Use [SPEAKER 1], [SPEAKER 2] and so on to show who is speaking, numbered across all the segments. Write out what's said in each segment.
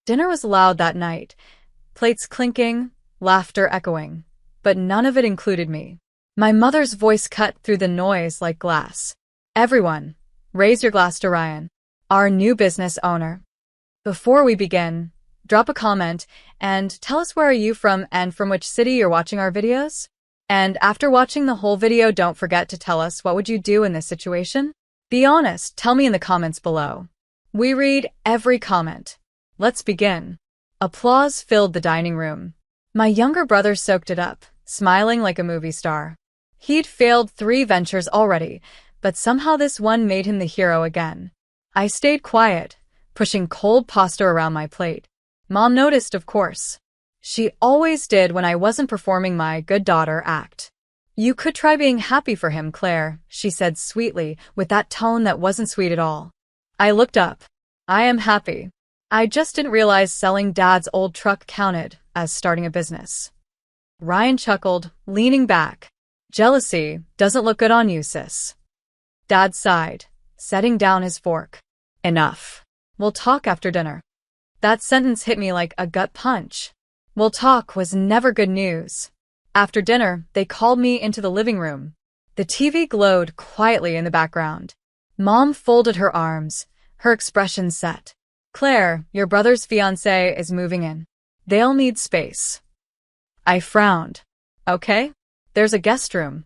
[SPEAKER 1] Dinner was loud that night, plates clinking, laughter echoing, but none of it included me. My mother's voice cut through the noise like glass. Everyone, raise your glass to Ryan, our new business owner. Before we begin, drop a comment and tell us where are you from and from which city you're watching our videos. And after watching the whole video, don't forget to tell us what would you do in this situation? Be honest, tell me in the comments below. We read every comment. Let's begin. Applause filled the dining room. My younger brother soaked it up, smiling like a movie star. He'd failed 3 ventures already, but somehow this one made him the hero again. I stayed quiet, pushing cold pasta around my plate. Mom noticed, of course. She always did when I wasn't performing my good daughter act. You could try being happy for him, Claire, she said sweetly, with that tone that wasn't sweet at all. I looked up. I am happy. I just didn't realize selling Dad's old truck counted as starting a business. Ryan chuckled, leaning back. Jealousy doesn't look good on you, sis. Dad sighed, setting down his fork. Enough. We'll talk after dinner. That sentence hit me like a gut punch. We'll talk was never good news. After dinner, they called me into the living room. The TV glowed quietly in the background. Mom folded her arms, her expression set. Claire, your brother's fiancé is moving in. They'll need space. I frowned. Okay, there's a guest room.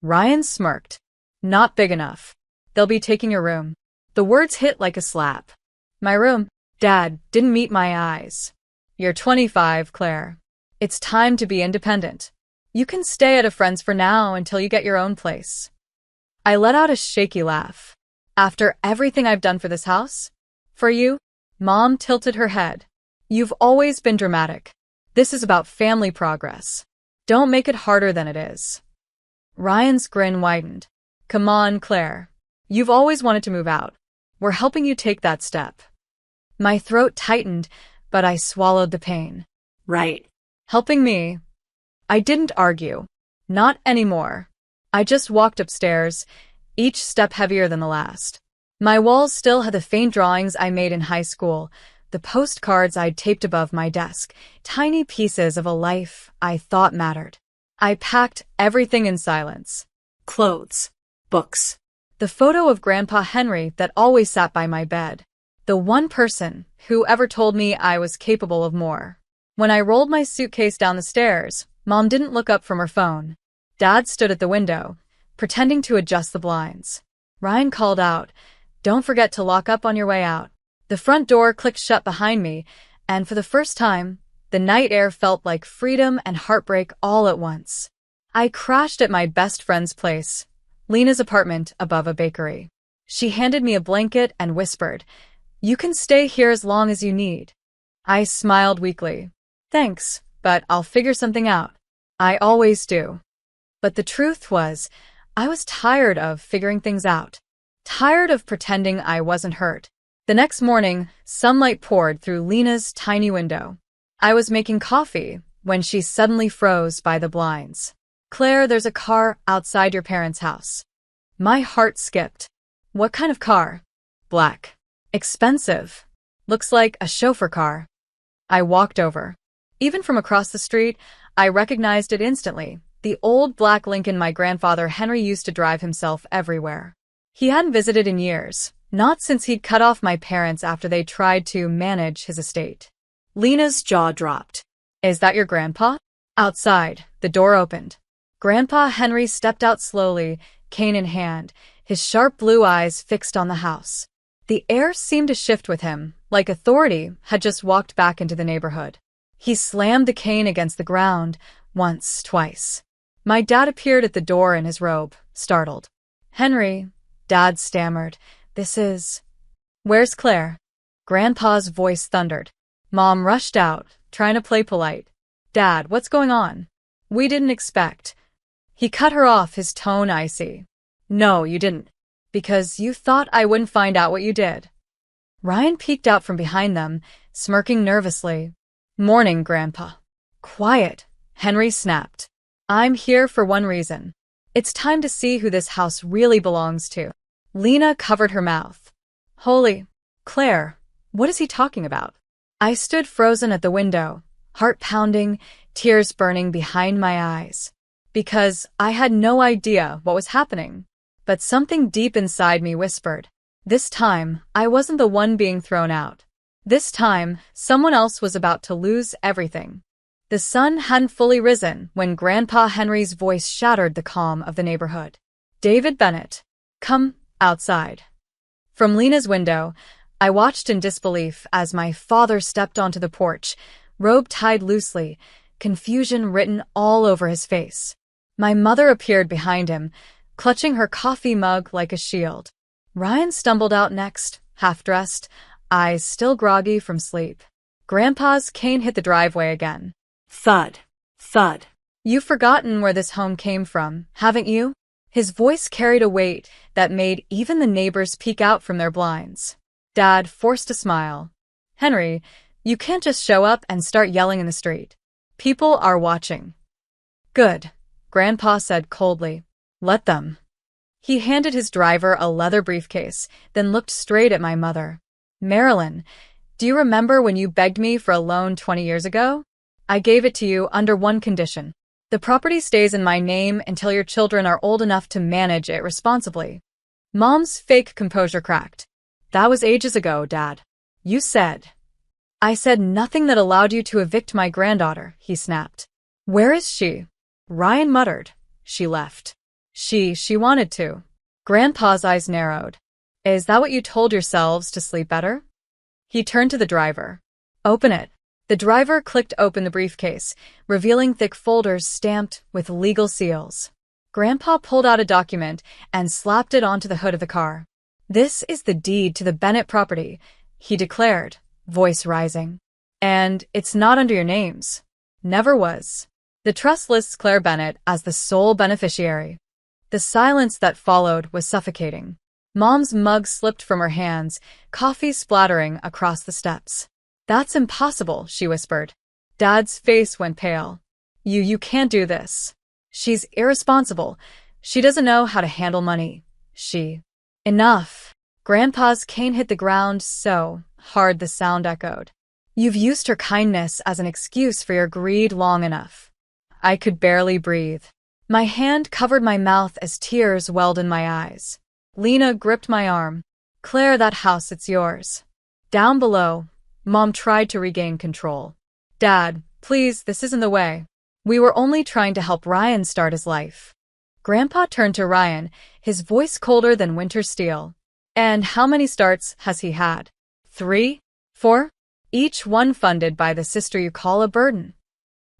[SPEAKER 1] Ryan smirked. Not big enough. They'll be taking your room. The words hit like a slap. My room? Dad didn't meet my eyes. You're 25, Claire. It's time to be independent. You can stay at a friend's for now until you get your own place. I let out a shaky laugh. After everything I've done for this house? For you? Mom tilted her head. You've always been dramatic. This is about family progress. Don't make it harder than it is. Ryan's grin widened. Come on, Claire. You've always wanted to move out. We're helping you take that step. My throat tightened, but I swallowed the pain.
[SPEAKER 2] Right.
[SPEAKER 1] Helping me? I didn't argue. Not anymore. I just walked upstairs, each step heavier than the last. My walls still had the faint drawings I made in high school, the postcards I'd taped above my desk, tiny pieces of a life I thought mattered. I packed everything in silence.
[SPEAKER 2] Clothes. Books.
[SPEAKER 1] The photo of Grandpa Henry that always sat by my bed. The one person who ever told me I was capable of more. When I rolled my suitcase down the stairs, Mom didn't look up from her phone. Dad stood at the window, pretending to adjust the blinds. Ryan called out, "Don't forget to lock up on your way out." The front door clicked shut behind me, and for the first time, the night air felt like freedom and heartbreak all at once. I crashed at my best friend's place, Lena's apartment above a bakery. She handed me a blanket and whispered, "You can stay here as long as you need." I smiled weakly. Thanks, but I'll figure something out. I always do. But the truth was, I was tired of figuring things out. Tired of pretending I wasn't hurt. The next morning, sunlight poured through Lena's tiny window. I was making coffee when she suddenly froze by the blinds. "Claire, there's a car outside your parents' house." My heart skipped. "What kind of car?" "Black. Expensive. Looks like a chauffeur car." I walked over. Even from across the street, I recognized it instantly. The old black Lincoln my grandfather Henry used to drive himself everywhere. He hadn't visited in years, not since he'd cut off my parents after they tried to manage his estate.
[SPEAKER 2] Lena's jaw dropped.
[SPEAKER 1] "Is that your grandpa?" Outside, the door opened. Grandpa Henry stepped out slowly, cane in hand, his sharp blue eyes fixed on the house. The air seemed to shift with him, like authority had just walked back into the neighborhood. He slammed the cane against the ground, once, twice. My dad appeared at the door in his robe, startled. "Henry," Dad stammered, "this is—" "Where's Claire?" Grandpa's voice thundered. Mom rushed out, trying to play polite. "Dad, what's going on?" "We didn't expect." He cut her off, his tone icy. "No, you didn't. Because you thought I wouldn't find out what you did." Ryan peeked out from behind them, smirking nervously. "Morning, Grandpa." "Quiet," Henry snapped. "I'm here for one reason. It's time to see who this house really belongs to." Lena covered her mouth. "Holy, Claire, what is he talking about?" I stood frozen at the window, heart pounding, tears burning behind my eyes. Because I had no idea what was happening. But something deep inside me whispered. This time, I wasn't the one being thrown out. This time, someone else was about to lose everything. The sun hadn't fully risen when Grandpa Henry's voice shattered the calm of the neighborhood. David Bennett, come outside. From Lena's window, I watched in disbelief as my father stepped onto the porch, robe tied loosely, confusion written all over his face. My mother appeared behind him, clutching her coffee mug like a shield. Ryan stumbled out next, half-dressed, eyes still groggy from sleep. Grandpa's cane hit the driveway again.
[SPEAKER 2] Thud. Thud.
[SPEAKER 1] You've forgotten where this home came from, haven't you? His voice carried a weight that made even the neighbors peek out from their blinds. Dad forced a smile. Henry, you can't just show up and start yelling in the street. People are watching. Good, Grandpa said coldly. Let them. He handed his driver a leather briefcase, then looked straight at my mother. Marilyn, do you remember when you begged me for a loan 20 years ago? I gave it to you under one condition. The property stays in my name until your children are old enough to manage it responsibly. Mom's fake composure cracked. That was ages ago, Dad. You said. I said nothing that allowed you to evict my granddaughter, he snapped. Where is she? Ryan muttered. She left. She wanted to. Grandpa's eyes narrowed. Is that what you told yourselves to sleep better? He turned to the driver. Open it. The driver clicked open the briefcase, revealing thick folders stamped with legal seals. Grandpa pulled out a document and slapped it onto the hood of the car. This is the deed to the Bennett property, he declared, voice rising. And it's not under your names. Never was. The trust lists Claire Bennett as the sole beneficiary. The silence that followed was suffocating. Mom's mug slipped from her hands, coffee splattering across the steps. That's impossible, she whispered. Dad's face went pale. You can't do this. She's irresponsible. She doesn't know how to handle money. Enough. Grandpa's cane hit the ground so hard the sound echoed. You've used her kindness as an excuse for your greed long enough. I could barely breathe. My hand covered my mouth as tears welled in my eyes. Lena gripped my arm. Claire, that house, it's yours. Down below, Mom tried to regain control. Dad, please, this isn't the way. We were only trying to help Ryan start his life. Grandpa turned to Ryan, his voice colder than winter steel. And how many starts has he had? 3? 4? Each one funded by the sister you call a burden.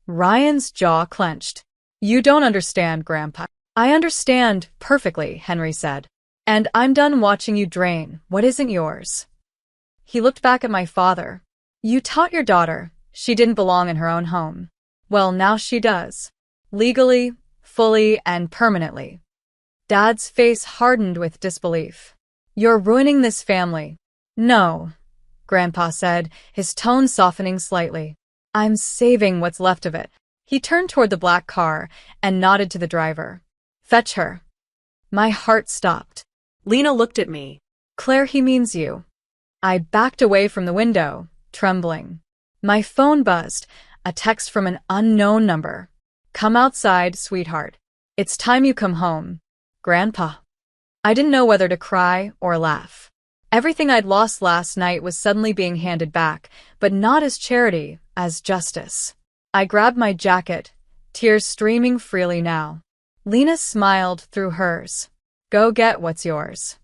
[SPEAKER 1] Ryan's jaw clenched. You don't understand, Grandpa. I understand perfectly, Henry said. And I'm done watching you drain what isn't yours. He looked back at my father. You taught your daughter she didn't belong in her own home. Well, now she does. Legally, fully, and permanently. Dad's face hardened with disbelief. You're ruining this family. No, Grandpa said, his tone softening slightly. I'm saving what's left of it. He turned toward the black car and nodded to the driver. Fetch her. My heart stopped.
[SPEAKER 2] Lena looked at me.
[SPEAKER 1] Claire, he means you. I backed away from the window, trembling. My phone buzzed, a text from an unknown number. Come outside, sweetheart. It's time you come home. Grandpa. I didn't know whether to cry or laugh. Everything I'd lost last night was suddenly being handed back, but not as charity, as justice. I grabbed my jacket, tears streaming freely now. Lena smiled through hers. Go get what's yours.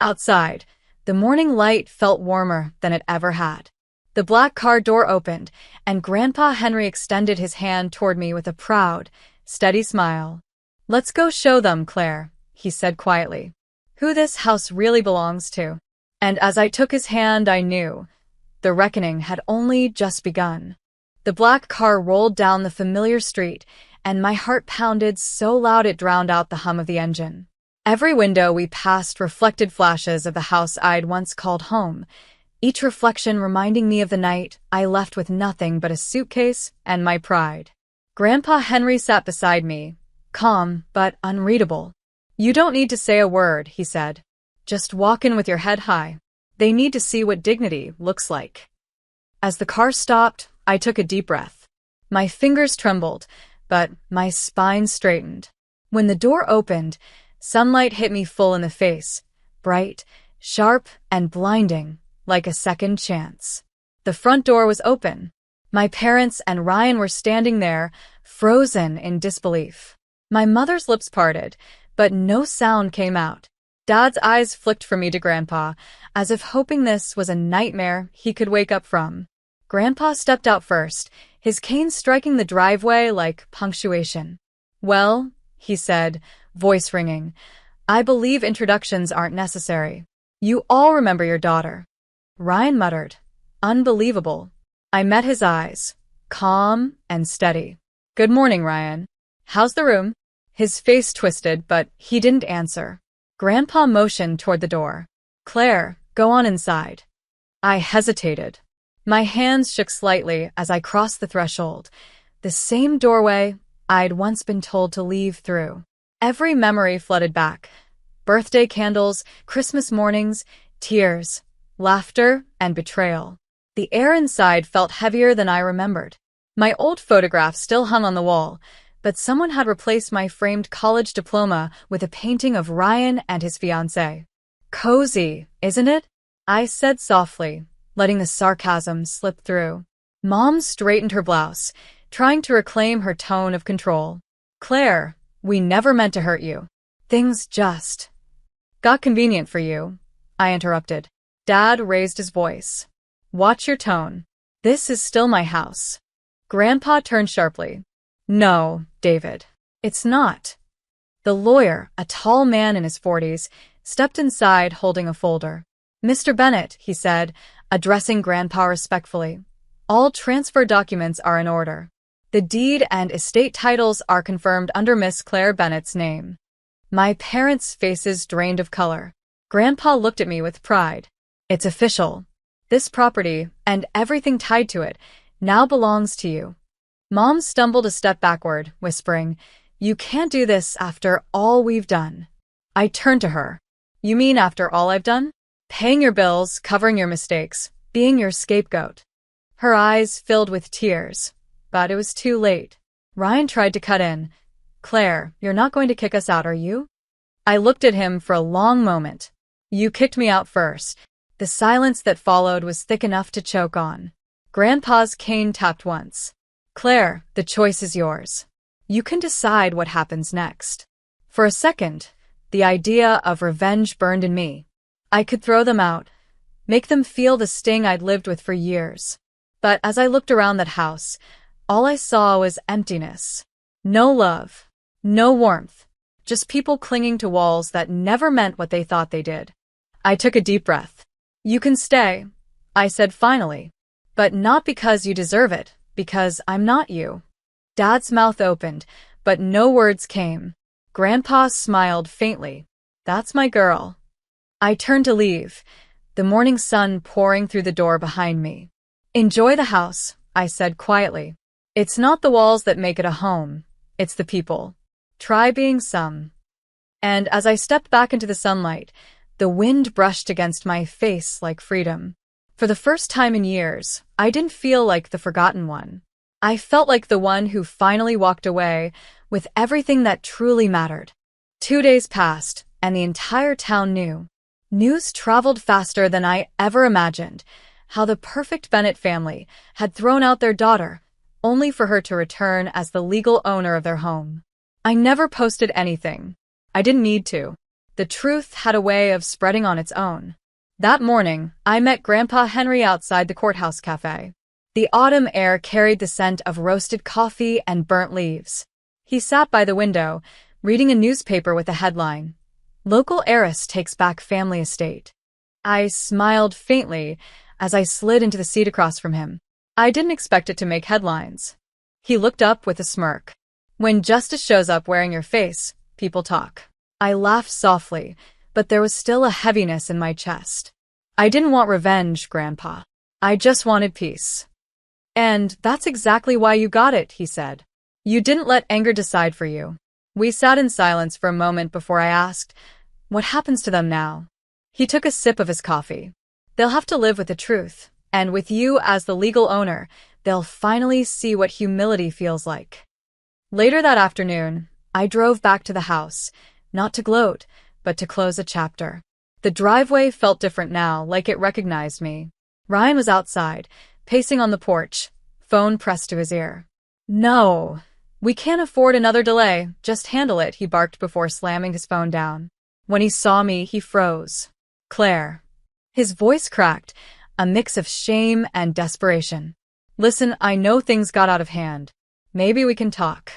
[SPEAKER 1] Outside, the morning light felt warmer than it ever had. The black car door opened, and Grandpa Henry extended his hand toward me with a proud, steady smile. Let's go show them, Claire, he said quietly, who this house really belongs to. And as I took his hand, I knew the reckoning had only just begun. The black car rolled down the familiar street, and my heart pounded so loud it drowned out the hum of the engine. Every window we passed reflected flashes of the house I'd once called home, each reflection reminding me of the night I left with nothing but a suitcase and my pride. Grandpa Henry sat beside me, calm but unreadable. You don't need to say a word, he said. Just walk in with your head high. They need to see what dignity looks like. As the car stopped, I took a deep breath. My fingers trembled, but my spine straightened. When the door opened, sunlight hit me full in the face, bright, sharp, and blinding, like a second chance. The front door was open. My parents and Ryan were standing there, frozen in disbelief. My mother's lips parted, but no sound came out. Dad's eyes flicked from me to Grandpa, as if hoping this was a nightmare he could wake up from. Grandpa stepped out first, his cane striking the driveway like punctuation. "Well," he said, voice ringing, "I believe introductions aren't necessary. You all remember your daughter." Ryan muttered, "Unbelievable." I met his eyes, calm and steady. "Good morning, Ryan. How's the room?" His face twisted, but he didn't answer. Grandpa motioned toward the door. "Claire, go on inside." I hesitated. My hands shook slightly as I crossed the threshold, the same doorway I'd once been told to leave through. Every memory flooded back. Birthday candles, Christmas mornings, tears, laughter, and betrayal. The air inside felt heavier than I remembered. My old photograph still hung on the wall, but someone had replaced my framed college diploma with a painting of Ryan and his fiancée. "Cozy, isn't it?" I said softly, letting the sarcasm slip through. Mom straightened her blouse, trying to reclaim her tone of control. "Claire, we never meant to hurt you. Things just got convenient for you," I interrupted. Dad raised his voice. "Watch your tone. This is still my house." Grandpa turned sharply. "No, David, it's not." The lawyer, a tall man in his 40s, stepped inside holding a folder. "Mr. Bennett," he said, addressing Grandpa respectfully, "all transfer documents are in order. The deed and estate titles are confirmed under Miss Claire Bennett's name." My parents' faces drained of color. Grandpa looked at me with pride. "It's official. This property, and everything tied to it, now belongs to you." Mom stumbled a step backward, whispering, "You can't do this after all we've done." I turned to her. "You mean after all I've done? Paying your bills, covering your mistakes, being your scapegoat." Her eyes filled with tears, but it was too late. Ryan tried to cut in. "Claire, you're not going to kick us out, are you?" I looked at him for a long moment. "You kicked me out first." The silence that followed was thick enough to choke on. Grandpa's cane tapped once. "Claire, the choice is yours. You can decide what happens next." For a second, the idea of revenge burned in me. I could throw them out, make them feel the sting I'd lived with for years. But as I looked around that house, all I saw was emptiness. No love, no warmth, just people clinging to walls that never meant what they thought they did. I took a deep breath. "You can stay," I said finally, "but not because you deserve it, because I'm not you." Dad's mouth opened, but no words came. Grandpa smiled faintly. "That's my girl." I turned to leave, the morning sun pouring through the door behind me. "Enjoy the house," I said quietly. "It's not the walls that make it a home, it's the people. Try being some." And as I stepped back into the sunlight, the wind brushed against my face like freedom. For the first time in years, I didn't feel like the forgotten one. I felt like the one who finally walked away with everything that truly mattered. 2 days passed, and the entire town knew. News traveled faster than I ever imagined, how the perfect Bennett family had thrown out their daughter, only for her to return as the legal owner of their home. I never posted anything. I didn't need to. The truth had a way of spreading on its own. That morning, I met Grandpa Henry outside the courthouse cafe. The autumn air carried the scent of roasted coffee and burnt leaves. He sat by the window, reading a newspaper with a headline, "Local heiress takes back family estate." I smiled faintly as I slid into the seat across from him. I didn't expect it to make headlines. He looked up with a smirk. "When justice shows up wearing your face, people talk." I laughed softly, but there was still a heaviness in my chest. "I didn't want revenge, Grandpa. I just wanted peace." "And that's exactly why you got it," he said. "You didn't let anger decide for you." We sat in silence for a moment before I asked, "What happens to them now?" He took a sip of his coffee. "They'll have to live with the truth, And with you as the legal owner, they'll finally see what humility feels like. Later that afternoon, I drove back to the house, not to gloat, but to close a chapter. The driveway felt different now, like it recognized me. Ryan was outside, pacing on the porch, phone pressed to his ear. No, we can't afford another delay. Just handle it, he barked before slamming his phone down. When he saw me, he froze. Claire. His voice cracked, a mix of shame and desperation. Listen, I know things got out of hand. Maybe we can talk.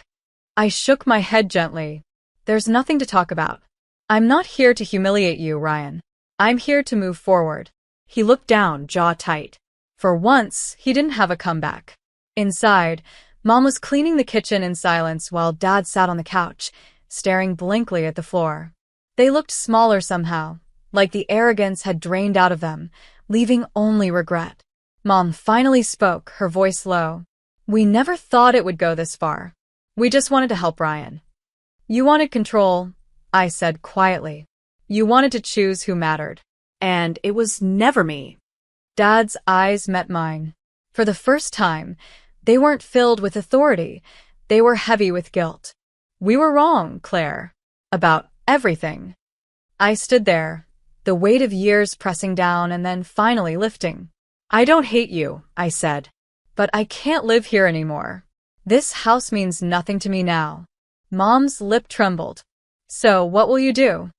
[SPEAKER 1] I shook my head gently. There's nothing to talk about. I'm not here to humiliate you, Ryan. I'm here to move forward. He looked down, jaw tight. For once, he didn't have a comeback. Inside, Mom was cleaning the kitchen in silence while Dad sat on the couch, staring blankly at the floor. They looked smaller somehow, like the arrogance had drained out of them, leaving only regret. Mom finally spoke, her voice low. We never thought it would go this far. We just wanted to help Ryan. You wanted control, I said quietly. You wanted to choose who mattered.
[SPEAKER 2] And it was never me.
[SPEAKER 1] Dad's eyes met mine. For the first time, they weren't filled with authority. They were heavy with guilt. We were wrong, Claire. About everything. I stood there, the weight of years pressing down and then finally lifting. I don't hate you, I said. But I can't live here anymore. This house means nothing to me now. Mom's lip trembled. So what will you do?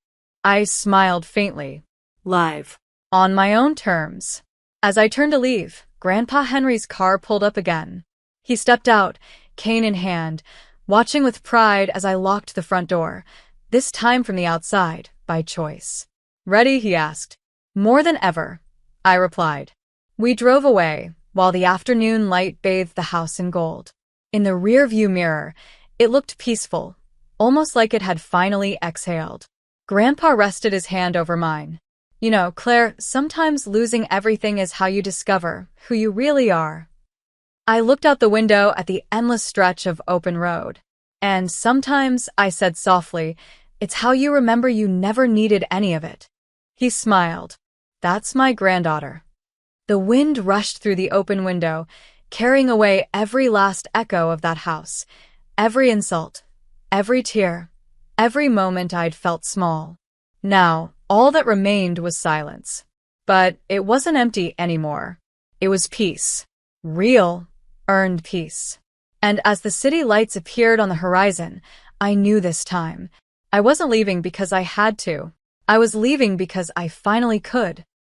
[SPEAKER 1] I smiled faintly.
[SPEAKER 2] Live.
[SPEAKER 1] On my own terms. As I turned to leave, Grandpa Henry's car pulled up again. He stepped out, cane in hand, watching with pride as I locked the front door, this time from the outside, by choice. Ready? He asked. More than ever, I replied. We drove away, while the afternoon light bathed the house in gold. In the rear-view mirror, it looked peaceful, almost like it had finally exhaled. Grandpa rested his hand over mine. You know, Claire, sometimes losing everything is how you discover who you really are. I looked out the window at the endless stretch of open road. And sometimes, I said softly, it's how you remember you never needed any of it. He smiled. That's my granddaughter. The wind rushed through the open window, carrying away every last echo of that house, every insult, every tear, every moment I'd felt small. Now, all that remained was silence. But it wasn't empty anymore. It was peace. Real, earned peace. And as the city lights appeared on the horizon, I knew this time. I wasn't leaving because I had to. I was leaving because I finally could.